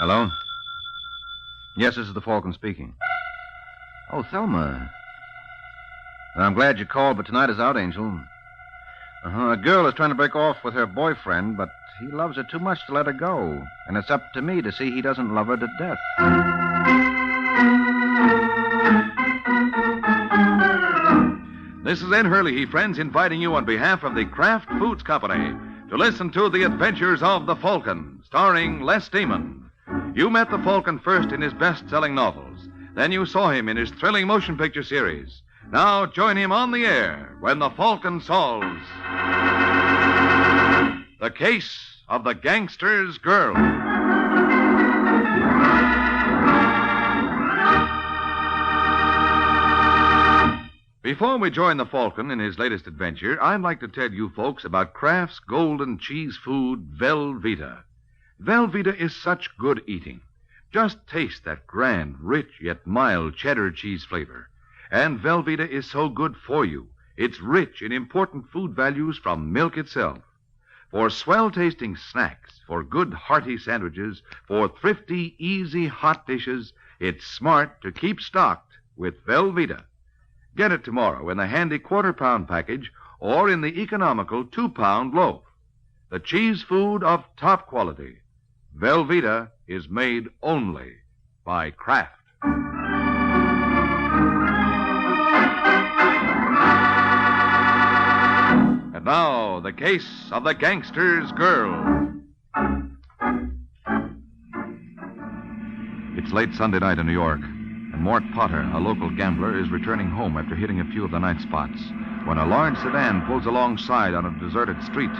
Hello? Yes, this is the Falcon speaking. Oh, Thelma. I'm glad you called, but tonight is out, Angel. A girl is trying to break off with her boyfriend, but he loves her too much to let her go. And it's up to me to see he doesn't love her to death. This is Ed Hurley, friends, inviting you on behalf of the Kraft Foods Company to listen to The Adventures of the Falcon, starring Les Demon. You met the Falcon first in his best-selling novels. Then you saw him in his thrilling motion picture series. Now join him on the air when the Falcon solves the case of the gangster's girl. Before we join the Falcon in his latest adventure, I'd like to tell you folks about Kraft's golden cheese food, Velveeta. Velveeta is such good eating. Just taste that grand, rich, yet mild cheddar cheese flavor. And Velveeta is so good for you. It's rich in important food values from milk itself. For swell-tasting snacks, for good, hearty sandwiches, for thrifty, easy, hot dishes, it's smart to keep stocked with Velveeta. Get it tomorrow in the handy quarter-pound package or in the economical 2-pound loaf. The cheese food of top quality. Velveeta is made only by Kraft. And now, the case of the gangster's girl. It's late Sunday night in New York, and Mort Potter, a local gambler, is returning home after hitting a few of the night spots when a large sedan pulls alongside on a deserted street.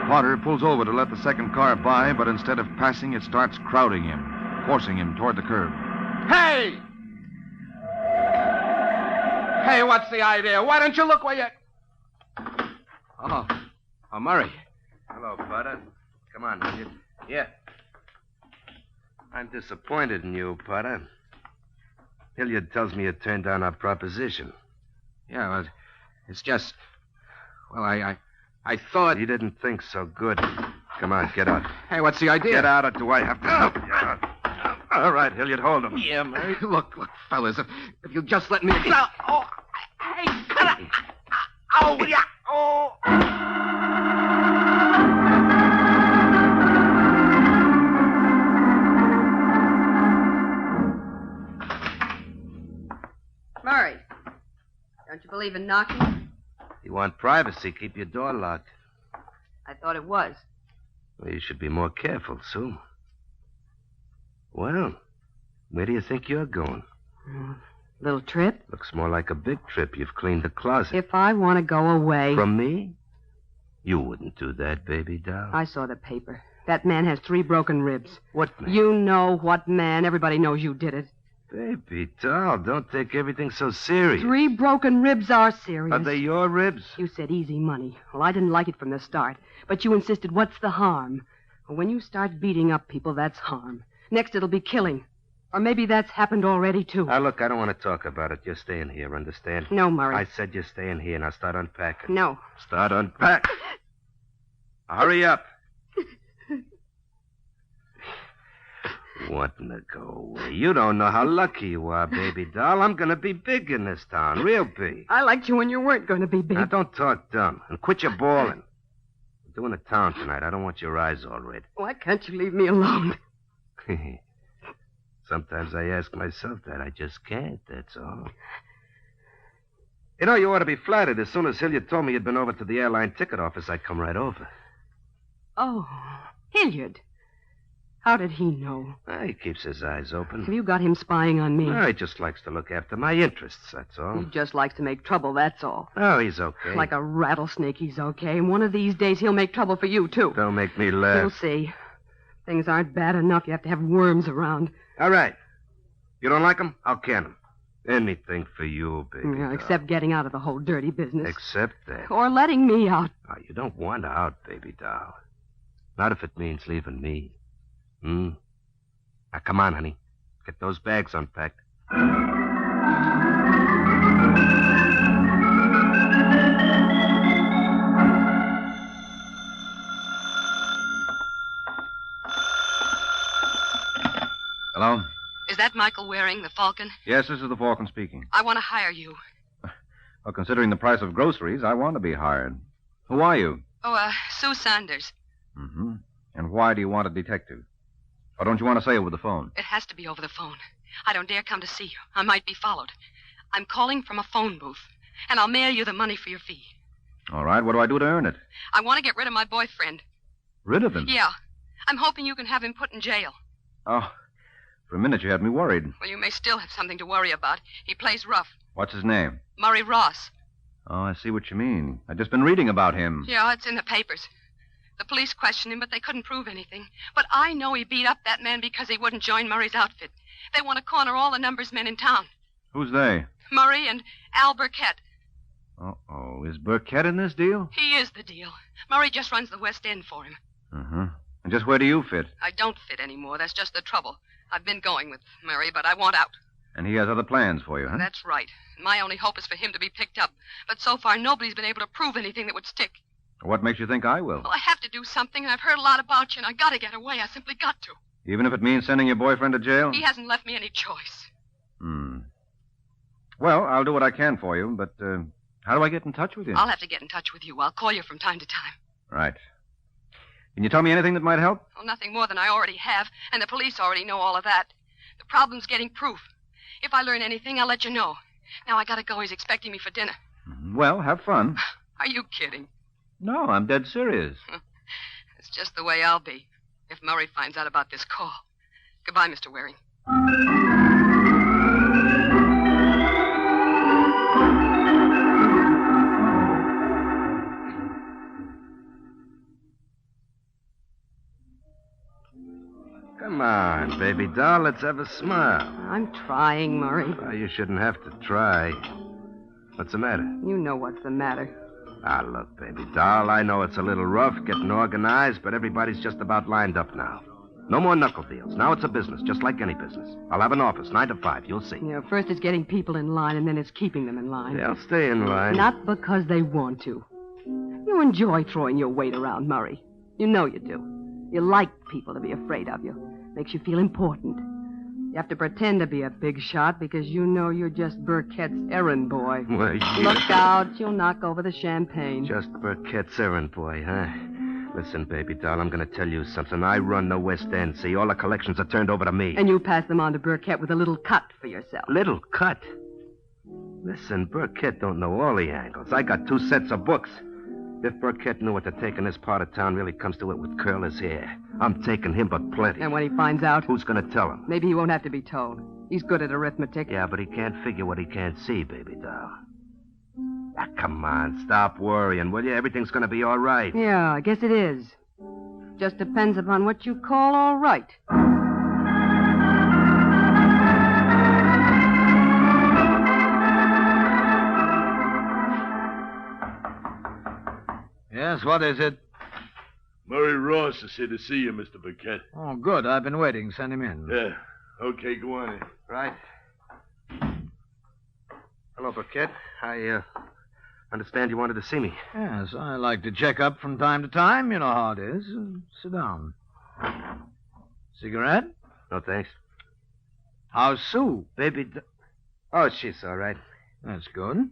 Potter pulls over to let the second car by, but instead of passing, it starts crowding him, forcing him toward the curb. Hey! Hey, what's the idea? Why don't you look where you... Oh, Murray. Hello, Potter. Come on, will you? Yeah. I'm disappointed in you, Potter. Hilliard tells me you turned down our proposition. Yeah, well, it's just... Well, I thought... You didn't think so good. Come on, get out. Hey, what's the idea? Get out, or do I have to help you out? All right, Hilliard, hold him. Yeah, Murray. Look, fellas, if you'll just let me... Hey, oh, yeah, oh... Murray, don't you believe in knocking? You want privacy, keep your door locked. I thought it was. Well, you should be more careful, Sue. Well, where do you think you're going? Little trip? Looks more like a big trip. You've cleaned the closet. If I want to go away... From me? You wouldn't do that, baby doll. I saw the paper. That man has 3 broken ribs. What man? You know what man. Everybody knows you did it. Baby doll, don't take everything so serious. 3 broken ribs are serious. Are they your ribs? You said easy money. Well, I didn't like it from the start. But you insisted, what's the harm? Well, when you start beating up people, that's harm. Next, it'll be killing. Or maybe that's happened already, too. Now, look, I don't want to talk about it. You're staying here, understand? No, Murray. I said you're staying here. Now start unpacking. No. Start unpacking. Hurry up. Wanting to go away. You don't know how lucky you are, baby doll. I'm going to be big in this town. Real big. I liked you when you weren't going to be big. Now, don't talk dumb. And quit your bawling. We're doing the town tonight. I don't want your eyes all red. Why can't you leave me alone? Sometimes I ask myself that. I just can't, that's all. You know, you ought to be flattered. As soon as Hilliard told me you'd been over to the airline ticket office, I'd come right over. Oh, Hilliard. How did he know? He keeps his eyes open. Have you got him spying on me? He just likes to look after my interests, that's all. He just likes to make trouble, that's all. Oh, he's okay. Like a rattlesnake, he's okay. And one of these days, he'll make trouble for you, too. Don't make me laugh. You'll see. Things aren't bad enough. You have to have worms around. All right. You don't like him? I'll can him. Anything for you, baby. Yeah, except getting out of the whole dirty business. Except that. Or letting me out. Oh, you don't want out, baby doll. Not if it means leaving me. Now, come on, honey. Get those bags unpacked. Hello? Is that Michael Waring, the Falcon? Yes, this is the Falcon speaking. I want to hire you. Well, considering the price of groceries, I want to be hired. Who are you? Oh, Sue Saunders. Mm-hmm. And why do you want a detective? Or don't you want to say it over the phone? It has to be over the phone. I don't dare come to see you. I might be followed. I'm calling from a phone booth, and I'll mail you the money for your fee. All right, what do I do to earn it? I want to get rid of my boyfriend. Rid of him? Yeah. I'm hoping you can have him put in jail. Oh, for a minute you had me worried. Well, you may still have something to worry about. He plays rough. What's his name? Murray Ross. Oh, I see what you mean. I've just been reading about him. Yeah, it's in the papers. The police questioned him, but they couldn't prove anything. But I know he beat up that man because he wouldn't join Murray's outfit. They want to corner all the numbers men in town. Who's they? Murray and Al Burkett. Uh-oh. Is Burkett in this deal? He is the deal. Murray just runs the West End for him. Uh-huh. And just where do you fit? I don't fit anymore. That's just the trouble. I've been going with Murray, but I want out. And he has other plans for you, huh? That's right. My only hope is for him to be picked up. But so far, nobody's been able to prove anything that would stick. What makes you think I will? Well, I have to do something, and I've heard a lot about you, and I gotta get away. I simply got to. Even if it means sending your boyfriend to jail? He hasn't left me any choice. Well, I'll do what I can for you, but how do I get in touch with you? I'll have to get in touch with you. I'll call you from time to time. Right. Can you tell me anything that might help? Well, nothing more than I already have, and the police already know all of that. The problem's getting proof. If I learn anything, I'll let you know. Now I gotta go. He's expecting me for dinner. Well, have fun. Are you kidding? No, I'm dead serious. It's just the way I'll be if Murray finds out about this call. Goodbye, Mr. Waring. Come on, baby doll. Let's have a smile. I'm trying, Murray. Well, you shouldn't have to try. What's the matter? You know what's the matter. Ah, look, baby doll, I know it's a little rough getting organized, but everybody's just about lined up now. No more knuckle deals. Now it's a business, just like any business. I'll have an office, 9 to 5. You'll see. You know, first it's getting people in line, and then it's keeping them in line. They'll stay in line. Not because they want to. You enjoy throwing your weight around, Murray. You know you do. You like people to be afraid of you. Makes you feel important. You have to pretend to be a big shot because you know you're just Burkett's errand boy. Well, Look out, you'll knock over the champagne. Just Burkett's errand boy, huh? Listen, baby doll, I'm going to tell you something. I run the West End, see? All the collections are turned over to me. And you pass them on to Burkett with a little cut for yourself. Little cut? Listen, Burkett don't know all the angles. I got 2 sets of books. If Burkett knew what to take in this part of town really comes to it with curl his hair. I'm taking him but plenty. And when he finds out? Who's going to tell him? Maybe he won't have to be told. He's good at arithmetic. Yeah, but he can't figure what he can't see, baby doll. Ah, come on, stop worrying, will you? Everything's going to be all right. Yeah, I guess it is. Just depends upon what you call all right. Yes, what is it? Murray Ross is here to see you, Mr. Burkett. Oh, good. I've been waiting. Send him in. Yeah. Okay, go on in. Right. Hello, Burkett. I understand you wanted to see me. Yes, I like to check up from time to time. You know how it is. Sit down. Cigarette? No, thanks. How's Sue? Oh, she's all right. That's good.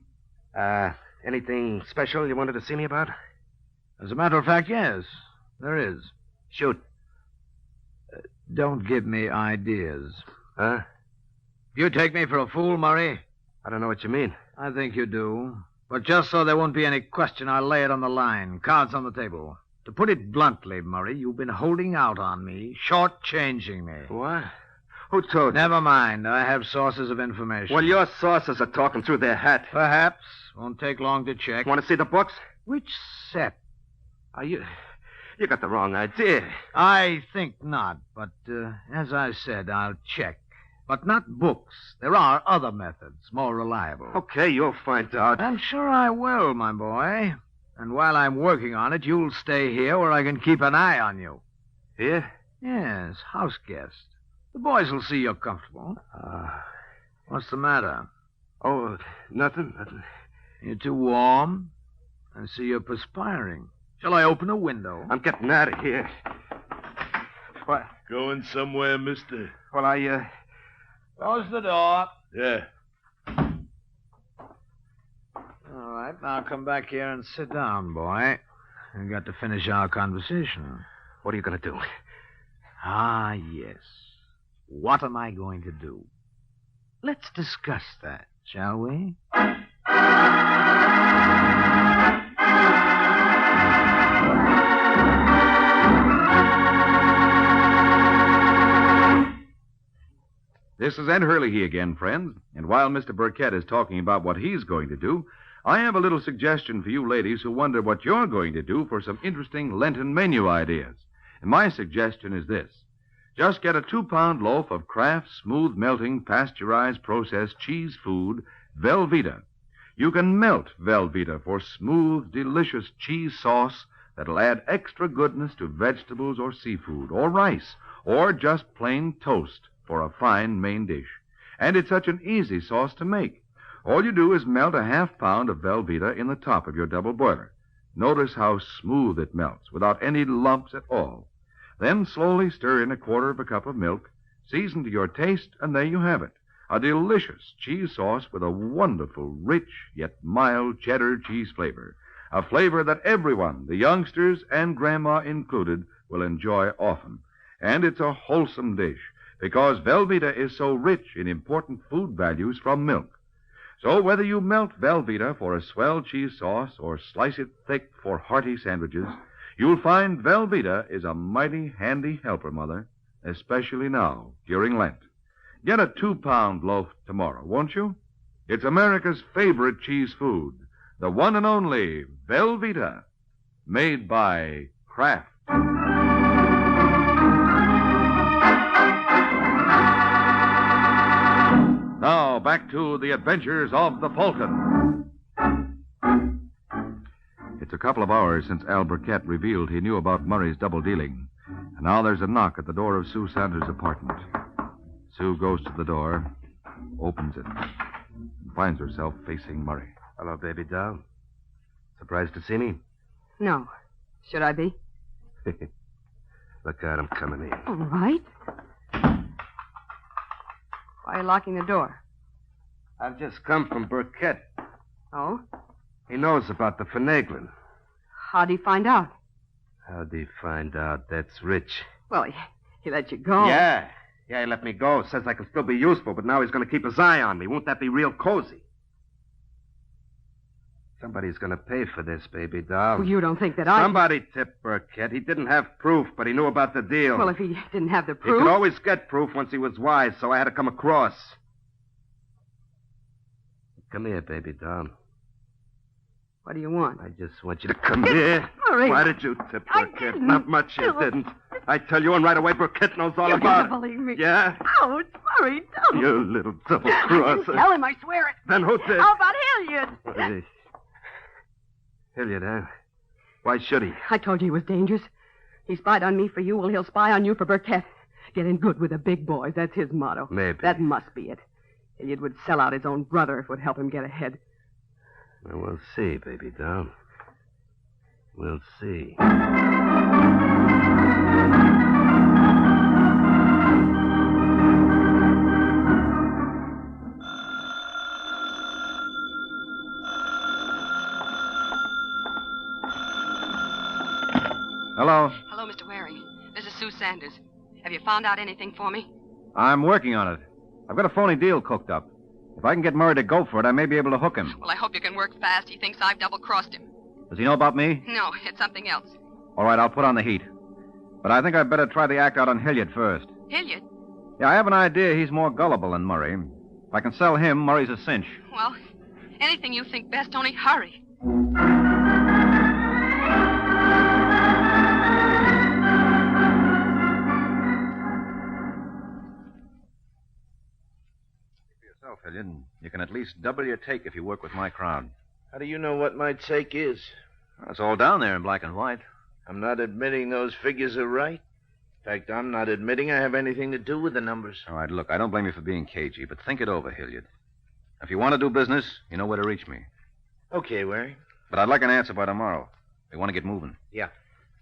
Anything special you wanted to see me about? As a matter of fact, yes, there is. Shoot. Don't give me ideas. Huh? You take me for a fool, Murray? I don't know what you mean. I think you do. But just so there won't be any question, I'll lay it on the line. Cards on the table. To put it bluntly, Murray, you've been holding out on me, shortchanging me. What? Who told you? Never mind. I have sources of information. Well, your sources are talking through their hat. Perhaps. Won't take long to check. Want to see the books? Which set? You got the wrong idea. I think not, but as I said, I'll check. But not books. There are other methods, more reliable. Okay, you'll find out. I'm sure I will, my boy. And while I'm working on it, you'll stay here where I can keep an eye on you. Here? Yes, house guest. The boys will see you're comfortable. What's the matter? Oh, nothing. You're too warm? I see you're perspiring. Shall I open a window? I'm getting out of here. What? Going somewhere, mister? Well, I, Close the door. Yeah. All right, now come back here and sit down, boy. We got to finish our conversation. What are you going to do? Ah, yes. What am I going to do? Let's discuss that, shall we? This is Ed Hurley again, friends. And while Mr. Burkett is talking about what he's going to do, I have a little suggestion for you ladies who wonder what you're going to do for some interesting Lenten menu ideas. And my suggestion is this. Just get a 2-pound loaf of Kraft's smooth melting, pasteurized, processed cheese food, Velveeta. You can melt Velveeta for smooth, delicious cheese sauce that'll add extra goodness to vegetables or seafood or rice or just plain toast for a fine main dish. And it's such an easy sauce to make. All you do is melt a half-pound of Velveeta in the top of your double boiler. Notice how smooth it melts without any lumps at all. Then slowly stir in 1/4 of a cup of milk, season to your taste, and there you have it. A delicious cheese sauce with a wonderful, rich, yet mild cheddar cheese flavor. A flavor that everyone, the youngsters and Grandma included, will enjoy often. And it's a wholesome dish, because Velveeta is so rich in important food values from milk. So whether you melt Velveeta for a swell cheese sauce or slice it thick for hearty sandwiches, you'll find Velveeta is a mighty handy helper, Mother, especially now, during Lent. Get a 2-pound loaf tomorrow, won't you? It's America's favorite cheese food, the one and only Velveeta, made by Kraft. Now, back to the adventures of the Falcon. It's a couple of hours since Al Burkett revealed he knew about Murray's double dealing. And now there's a knock at the door of Sue Sanders' apartment. Sue goes to the door, opens it, and finds herself facing Murray. Hello, baby doll. Surprised to see me? No. Should I be? Look out, I'm coming in. All right. Why are you locking the door? I've just come from Burkett. Oh? He knows about the finagling. How'd he find out? How'd he find out? That's Rich. Well, he let you go. Yeah, he let me go. Says I can still be useful, but now he's going to keep his eye on me. Won't that be real cozy? Somebody's going to pay for this, baby doll. Well, you don't think that Somebody tipped Burkett. He didn't have proof, but he knew about the deal. Well, if he didn't have the He proof... could always get proof once he was wise, so I had to come across. Come here, baby doll. What do you want? I just want you to come here. Murray. Why did you tip I Burkett? didn't. Not much you didn't. I tell you, and right away, Burkett knows all You about can't it. believe me. Yeah? Ouch, Murray, don't. You little I didn't double-crosser. tell him, I swear it. Then who did? How about Hilliard? Hey. Hilliard, huh? Why should he? I told you he was dangerous. He spied on me for you, well, he'll spy on you for Burkett. Get in good with the big boys. That's his motto. Maybe. That must be it. Hilliard would sell out his own brother if it would help him get ahead. Well, we'll see, baby doll. We'll see. Hello. Hello, Mr. Waring. This is Sue Sanders. Have you found out anything for me? I'm working on it. I've got a phony deal cooked up. If I can get Murray to go for it, I may be able to hook him. Well, I hope you can work fast. He thinks I've double-crossed him. Does he know about me? No, it's something else. All right, I'll put on the heat. But I think I'd better try the act out on Hilliard first. Hilliard? Yeah, I have an idea he's more gullible than Murray. If I can sell him, Murray's a cinch. Well, anything you think best, only hurry. Yourself, Hilliard. You can at least double your take if you work with my crowd. How do you know what my take is? Well, it's all down there in black and white. I'm not admitting those figures are right. In fact, I'm not admitting I have anything to do with the numbers. All right, look, I don't blame you for being cagey, but think it over, Hilliard. If you want to do business, you know where to reach me. Okay, Waring. But I'd like an answer by tomorrow. We want to get moving. Yeah.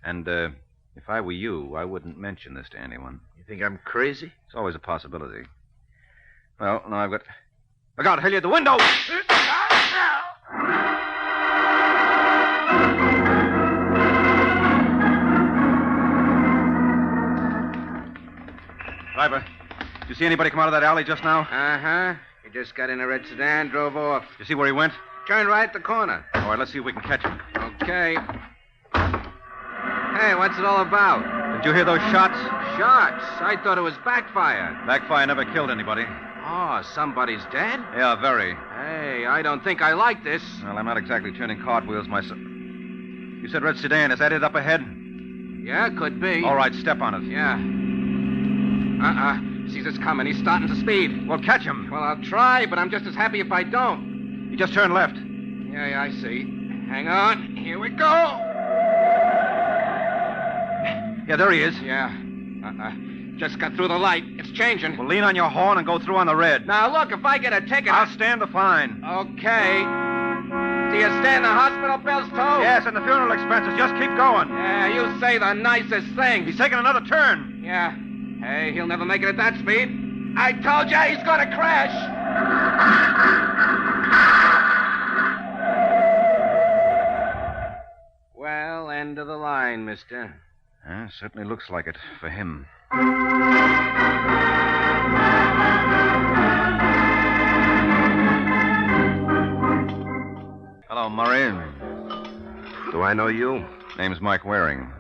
And if I were you, I wouldn't mention this to anyone. You think I'm crazy? It's always a possibility. Well, now I've got... Look out, Hilliard, the window! Driver, did you see anybody come out of that alley just now? Uh-huh. He just got in a red sedan, drove off. Did you see where he went? Turned right at the corner. All right, let's see if we can catch him. Okay. Hey, what's it all about? Did you hear those shots? Shots? I thought it was backfire. Backfire never killed anybody. Oh, somebody's dead? Yeah, very. Hey, I don't think I like this. Well, I'm not exactly turning cartwheels myself. You said red sedan. Is that it up ahead? Yeah, could be. All right, step on it. Yeah. Sees us coming. He's starting to speed. Well, catch him. Well, I'll try, but I'm just as happy if I don't. He just turned left. Yeah, I see. Hang on. Here we go. Yeah, there he is. Yeah. Just got through the light. It's changing. Well, lean on your horn and go through on the red. Now, look, if I get a ticket... I'll stand the fine. Okay. Do you stand the hospital bills, too? Yes, and the funeral expenses. Just keep going. Yeah, you say the nicest things. He's taking another turn. Yeah. Hey, he'll never make it at that speed. I told you he's going to crash. Well, end of the line, mister. Certainly looks like it for him. Hello, Murray. Do I know you? Name's Mike Waring.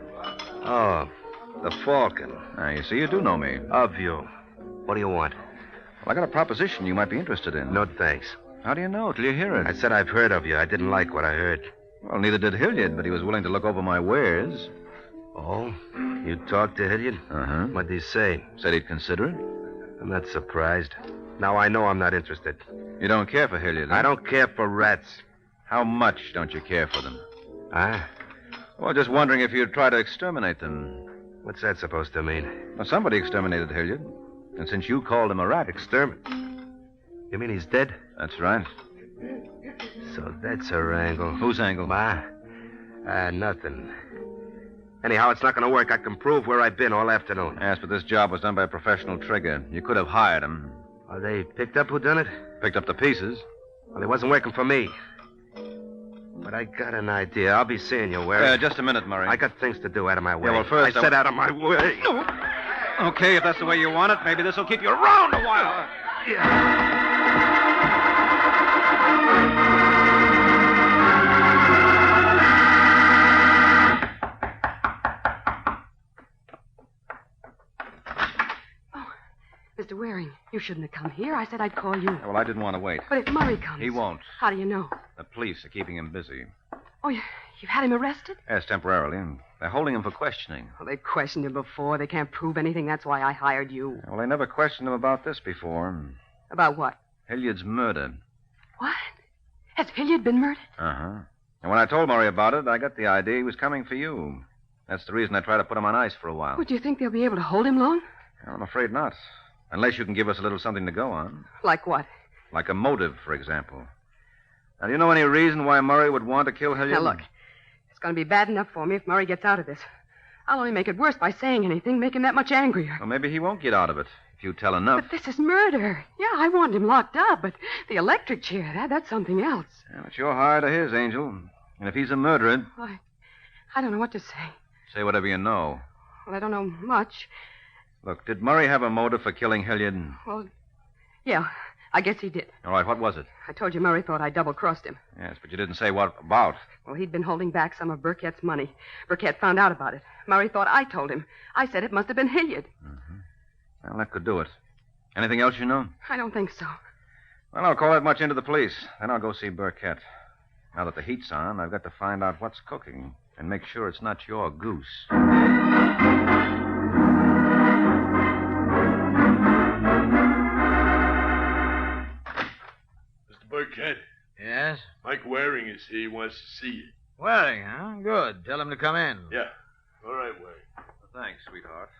Oh, the Falcon. You see, you do know me. Of you. What do you want? Well, I got a proposition you might be interested in. No, thanks. How do you know? Till you hear it. I said I've heard of you. I didn't like what I heard. Well, neither did Hilliard, but he was willing to look over my wares. Oh? You talked to Hilliard? Uh-huh. What'd he say? Said he'd consider it. I'm not surprised. Now I know I'm not interested. You don't care for Hilliard, huh? I don't care for rats. How much don't you care for them? Huh? Well, just wondering if you'd try to exterminate them. What's that supposed to mean? Well, somebody exterminated Hilliard. And since you called him a rat... You mean he's dead? That's right. So that's her angle. Whose angle? Nothing. Anyhow, it's not going to work. I can prove where I've been all afternoon. Yes, but this job was done by a professional trigger. You could have hired him. Oh, they picked up who done it? Picked up the pieces. Well, he wasn't working for me. But I got an idea. I'll be seeing you, Ware. Just a minute, Murray. I got things to do out of my way. Yeah, well, first... I said out of my way. Okay, if that's the way you want it, maybe this will keep you around a while. Mr. Waring, you shouldn't have come here. I said I'd call you. Well, I didn't want to wait. But if Murray comes... He won't. How do you know? The police are keeping him busy. Oh, you've had him arrested? Yes, temporarily. And they're holding him for questioning. Well, they questioned him before. They can't prove anything. That's why I hired you. Well, they never questioned him about this before. About what? Hilliard's murder. What? Has Hilliard been murdered? Uh-huh. And when I told Murray about it, I got the idea he was coming for you. That's the reason I tried to put him on ice for a while. Would you think they'll be able to hold him long? I'm afraid not. Unless you can give us a little something to go on. Like what? Like a motive, for example. Now, do you know any reason why Murray would want to kill Hilliard? Now, look. It's going to be bad enough for me if Murray gets out of this. I'll only make it worse by saying anything, make him that much angrier. Well, maybe he won't get out of it if you tell enough. But this is murder. Yeah, I want him locked up, but the electric chair, that's something else. Yeah, it's your hire to his, Angel. And if he's a murderer... I don't know what to say. Say whatever you know. Well, I don't know much. Look, did Murray have a motive for killing Hilliard? Well, yeah, I guess he did. All right, what was it? I told you Murray thought I double-crossed him. Yes, but you didn't say what about. Well, he'd been holding back some of Burkett's money. Burkett found out about it. Murray thought I told him. I said it must have been Hilliard. Mm-hmm. Well, that could do it. Anything else you know? I don't think so. Well, I'll call that much into the police. Then I'll go see Burkett. Now that the heat's on, I've got to find out what's cooking and make sure it's not your goose. Burkett. Yes? Mike Waring is here. He wants to see you. Waring, huh? Good. Tell him to come in. Yeah. All right, Waring. Well, thanks, sweetheart.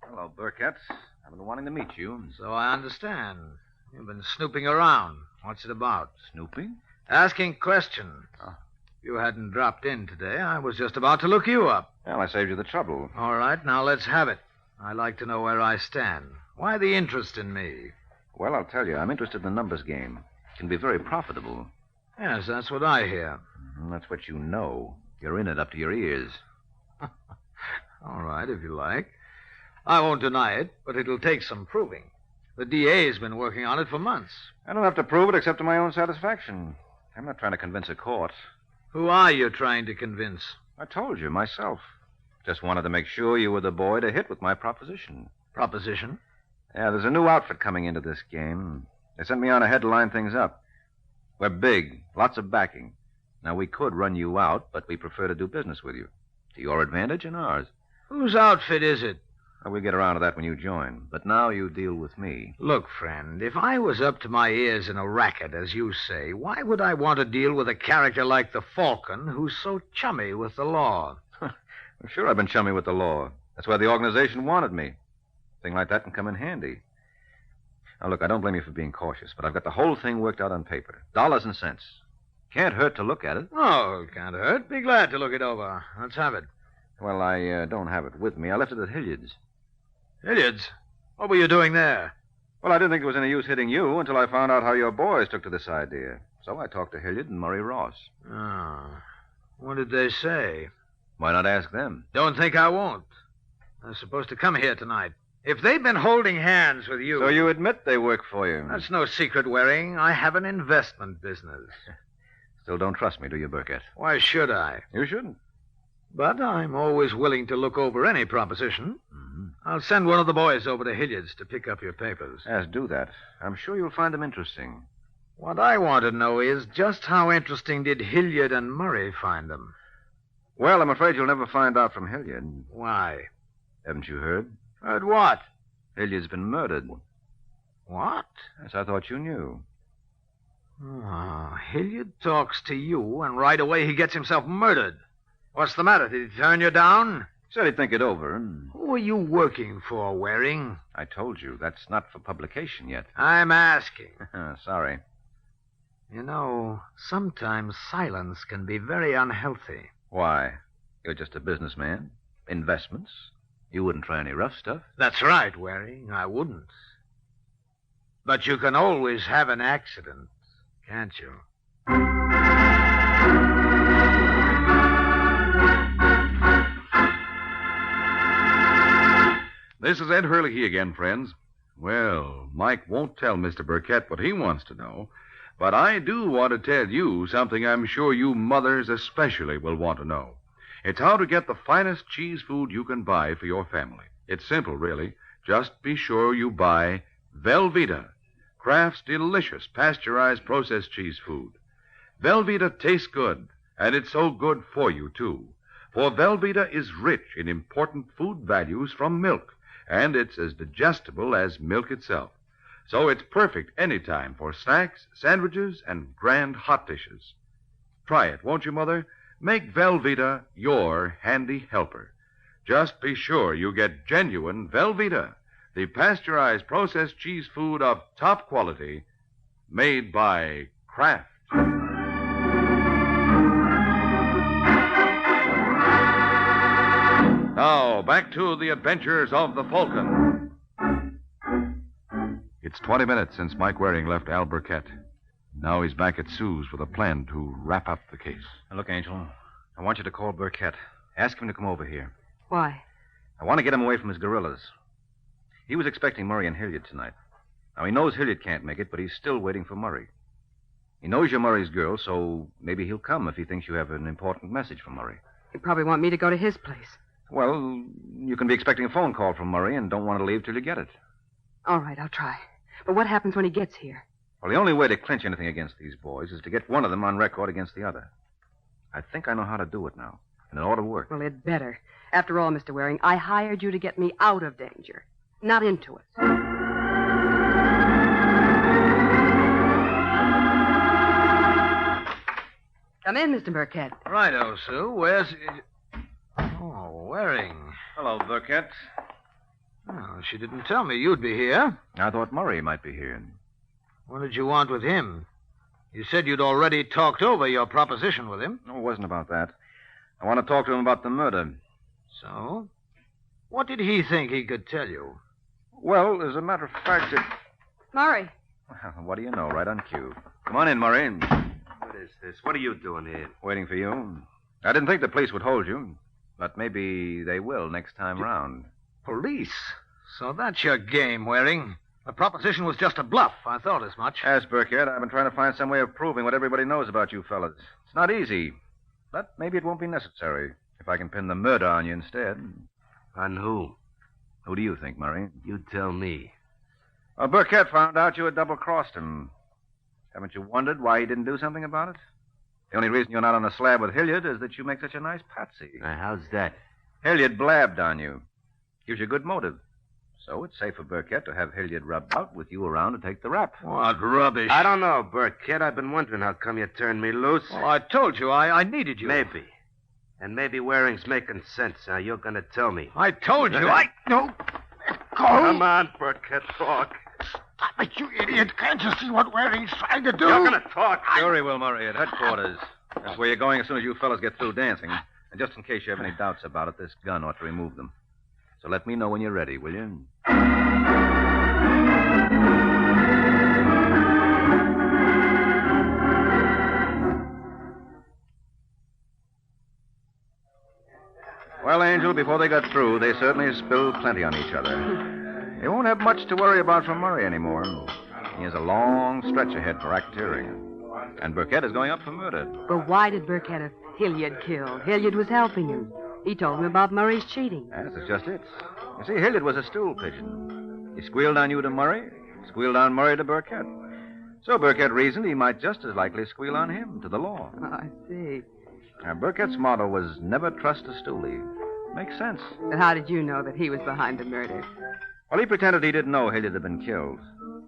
Hello, Burkett. I've been wanting to meet you. So I understand. You've been snooping around. What's it about? Snooping? Asking questions. Oh. If you hadn't dropped in today, I was just about to look you up. Well, I saved you the trouble. All right, now let's have it. I like to know where I stand. Why the interest in me? Well, I'll tell you. I'm interested in the numbers game. It can be very profitable. Yes, that's what I hear. That's what you know. You're in it up to your ears. All right, if you like. I won't deny it, but it'll take some proving. The DA's been working on it for months. I don't have to prove it except to my own satisfaction. I'm not trying to convince a court. Who are you trying to convince? I told you, myself. Just wanted to make sure you were the boy to hit with my proposition. Proposition? Yeah, there's a new outfit coming into this game. They sent me on ahead to line things up. We're big, lots of backing. Now, we could run you out, but we prefer to do business with you. To your advantage and ours. Whose outfit is it? Well, we'll get around to that when you join. But now you deal with me. Look, friend, if I was up to my ears in a racket, as you say, why would I want to deal with a character like the Falcon, who's so chummy with the law? I'm sure I've been chummy with the law. That's why the organization wanted me. A thing like that can come in handy. Now, look, I don't blame you for being cautious, but I've got the whole thing worked out on paper. Dollars and cents. Can't hurt to look at it. No, it can't hurt. Be glad to look it over. Let's have it. Well, I don't have it with me. I left it at Hilliard's. Hilliard's? What were you doing there? Well, I didn't think it was any use hitting you until I found out how your boys took to this idea. So I talked to Hilliard and Murray Ross. Oh. What did they say? Why not ask them? Don't think I won't. They're supposed to come here tonight. If they've been holding hands with you... So you admit they work for you? That's no secret, Waring. I have an investment business. Still don't trust me, do you, Burkett? Why should I? You shouldn't. But I'm always willing to look over any proposition. Mm-hmm. I'll send one of the boys over to Hilliard's to pick up your papers. Yes, do that. I'm sure you'll find them interesting. What I want to know is just how interesting did Hilliard and Murray find them? Well, I'm afraid you'll never find out from Hilliard. Why? Haven't you heard? Heard what? Hilliard's been murdered. What? Yes, I thought you knew. Oh, Hilliard talks to you, and right away he gets himself murdered. What's the matter? Did he turn you down? Said he'd think it over. Who are you working for, Waring? I told you, that's not for publication yet. I'm asking. Sorry. You know, sometimes silence can be very unhealthy. Why? You're just a businessman. Investments. You wouldn't try any rough stuff. That's right, Waring. I wouldn't. But you can always have an accident, can't you? This is Ed Hurley again, friends. Well, Mike won't tell Mr. Burkett what he wants to know, but I do want to tell you something I'm sure you mothers especially will want to know. It's how to get the finest cheese food you can buy for your family. It's simple, really. Just be sure you buy Velveeta, Kraft's delicious pasteurized processed cheese food. Velveeta tastes good, and it's so good for you, too. For Velveeta is rich in important food values from milk, and it's as digestible as milk itself. So it's perfect any time for snacks, sandwiches, and grand hot dishes. Try it, won't you, Mother? Make Velveeta your handy helper. Just be sure you get genuine Velveeta, the pasteurized processed cheese food of top quality, made by Kraft. Now, back to the adventures of the Falcon. It's 20 minutes since Mike Waring left Al Burkett. Now he's back at Sue's with a plan to wrap up the case. Now, look, Angel, I want you to call Burkett. Ask him to come over here. Why? I want to get him away from his guerrillas. He was expecting Murray and Hilliard tonight. Now, he knows Hilliard can't make it, but he's still waiting for Murray. He knows you're Murray's girl, so maybe he'll come if he thinks you have an important message from Murray. You probably want me to go to his place. Well, you can be expecting a phone call from Murray and don't want to leave till you get it. All right, I'll try. But what happens when he gets here? Well, the only way to clinch anything against these boys is to get one of them on record against the other. I think I know how to do it now, and it ought to work. Well, it better. After all, Mr. Waring, I hired you to get me out of danger, not into it. Come in, Mr. Burkett. Righto, Sue. Where's... Oh, Waring. Hello, Burkett. Oh, she didn't tell me you'd be here. I thought Murray might be here. What did you want with him? You said you'd already talked over your proposition with him. No, it wasn't about that. I want to talk to him about the murder. So? What did he think he could tell you? Well, as a matter of fact, Murray. what do you know? Right on cue. Come on in, Murray. What is this? What are you doing here? Waiting for you. I didn't think the police would hold you, but maybe they will next time round. Police? So that's your game, Waring. The proposition was just a bluff. I thought as much. Yes, Burkett, I've been trying to find some way of proving what everybody knows about you fellas. It's not easy, but maybe it won't be necessary if I can pin the murder on you instead. On who? Who do you think, Murray? You tell me. Well, Burkett found out you had double-crossed him. Haven't you wondered why he didn't do something about it? The only reason you're not on a slab with Hilliard is that you make such a nice patsy. How's that? Hilliard blabbed on you. Gives you good motive. So it's safe for Burkett to have Hilliard rubbed out with you around to take the rap. What rubbish. I don't know, Burkett. I've been wondering how come you turned me loose. Well, I told you I needed you. Maybe. And maybe Waring's making sense. Now, you're going to tell me. I told you. No. Come on, Burkett, talk. Stop it, you idiot. Can't you see what Waring's trying to do? You're going to talk. Sure he will, Murray, at headquarters. That's where you're going as soon as you fellas get through dancing. And just in case you have any doubts about it, this gun ought to remove them. So let me know when you're ready, will you? Well, Angel, before they got through, they certainly spilled plenty on each other. They won't have much to worry about from Murray anymore. He has a long stretch ahead for racketeering. And Burkett is going up for murder. But why did Burkett have Hilliard killed? Hilliard was helping him. He told him about Murray's cheating. Yes, that's just it. You see, Hilliard was a stool pigeon. He squealed on you to Murray, squealed on Murray to Burkett. So Burkett reasoned he might just as likely squeal on him to the law. Oh, I see. Now, Burkett's motto was never trust a stoolie. Makes sense. But how did you know that he was behind the murder? Well, he pretended he didn't know Hilliard had been killed.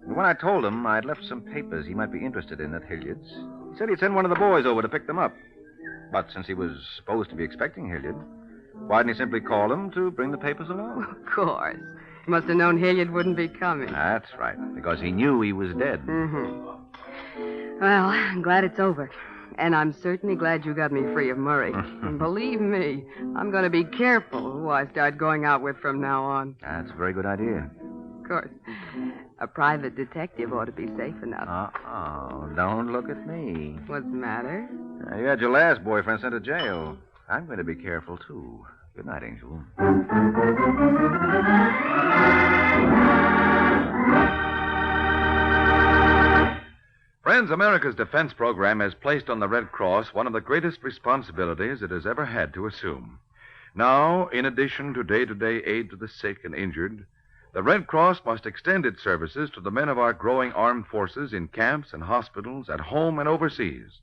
And when I told him I'd left some papers he might be interested in at Hilliard's, he said he'd send one of the boys over to pick them up. But since he was supposed to be expecting Hilliard, why didn't he simply call him to bring the papers along? Of course. He must have known Hilliard wouldn't be coming. That's right, because he knew he was dead. Mm-hmm. Well, I'm glad it's over. And I'm certainly glad you got me free of Murray. And believe me, I'm going to be careful who I start going out with from now on. That's a very good idea. Of course. A private detective ought to be safe enough. Uh-oh. Don't look at me. What's the matter? You had your last boyfriend sent to jail. I'm going to be careful, too. Good night, Angel. Friends, America's defense program has placed on the Red Cross one of the greatest responsibilities it has ever had to assume. Now, in addition to day-to-day aid to the sick and injured, the Red Cross must extend its services to the men of our growing armed forces in camps and hospitals, at home and overseas.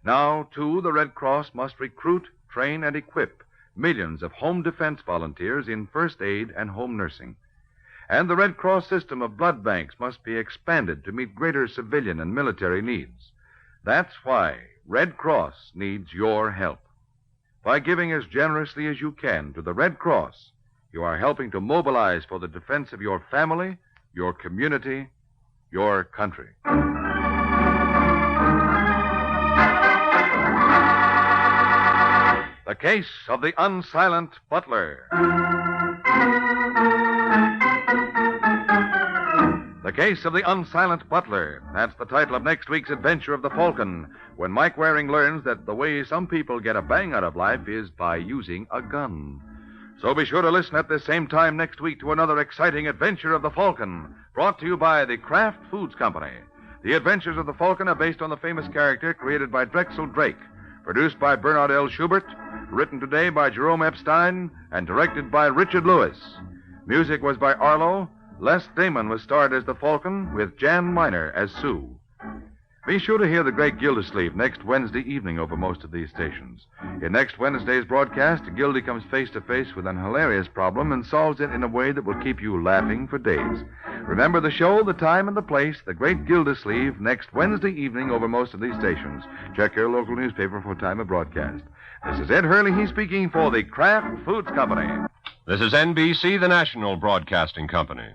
Now, too, the Red Cross must recruit, train, and equip millions of home defense volunteers in first aid and home nursing. And the Red Cross system of blood banks must be expanded to meet greater civilian and military needs. That's why Red Cross needs your help. By giving as generously as you can to the Red Cross, you are helping to mobilize for the defense of your family, your community, your country. The Case of the Unsilent Butler. The Case of the Unsilent Butler. That's the title of next week's adventure of the Falcon, when Mike Waring learns that the way some people get a bang out of life is by using a gun. So be sure to listen at this same time next week to another exciting adventure of the Falcon, brought to you by the Kraft Foods Company. The Adventures of the Falcon are based on the famous character created by Drexel Drake, produced by Bernard L. Schubert, written today by Jerome Epstein, and directed by Richard Lewis. Music was by Arlo. Les Damon was starred as the Falcon, with Jan Miner as Sue. Be sure to hear the Great Gildersleeve next Wednesday evening over most of these stations. In next Wednesday's broadcast, Gildy comes face to face with an hilarious problem and solves it in a way that will keep you laughing for days. Remember the show, the time, and the place, The Great Gildersleeve, next Wednesday evening over most of these stations. Check your local newspaper for time of broadcast. This is Ed Hurley, speaking for the Kraft Foods Company. This is NBC, the national broadcasting company.